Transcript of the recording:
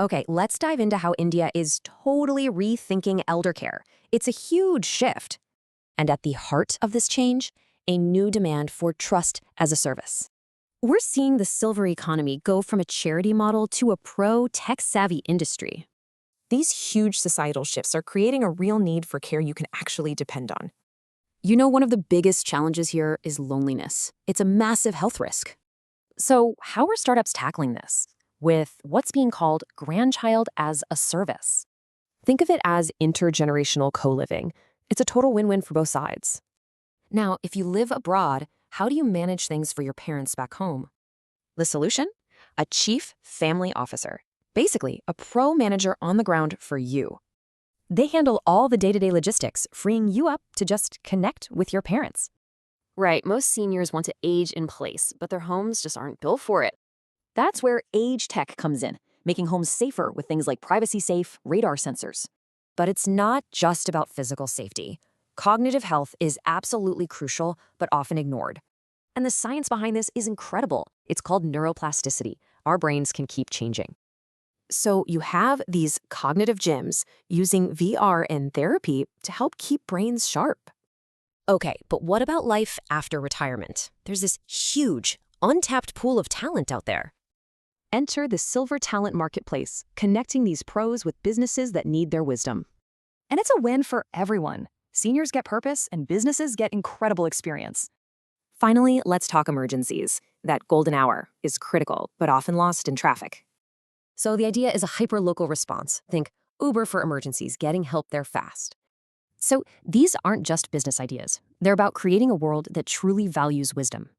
Okay, let's dive into how India is totally rethinking elder care. It's a huge shift. And at the heart of this change, a new demand for trust as a service. We're seeing the silver economy go from a charity model to a pro-tech-savvy industry. These huge societal shifts are creating a real need for care you can actually depend on. You know, one of the biggest challenges here is loneliness. It's a massive health risk. So how are startups tackling this? With what's being called Grandchild-as-a-Service. Think of it as intergenerational co-living. It's a total win-win for both sides. Now, if you live abroad, how do you manage things for your parents back home? The solution? A chief family officer. Basically, a pro manager on the ground for you. They handle all the day-to-day logistics, freeing you up to just connect with your parents. Right, most seniors want to age in place, but their homes just aren't built for it. That's where age tech comes in, making homes safer with things like privacy-safe radar sensors. But it's not just about physical safety. Cognitive health is absolutely crucial, but often ignored. And the science behind this is incredible. It's called neuroplasticity. Our brains can keep changing. So you have these cognitive gyms using VR and therapy to help keep brains sharp. Okay, but what about life after retirement? There's this huge, untapped pool of talent out there. Enter the silver talent marketplace, connecting these pros with businesses that need their wisdom. And it's a win for everyone. Seniors get purpose and businesses get incredible experience. Finally, let's talk emergencies. That golden hour is critical, but often lost in traffic. So the idea is a hyper-local response. Think Uber for emergencies, getting help there fast. So these aren't just business ideas. They're about creating a world that truly values wisdom.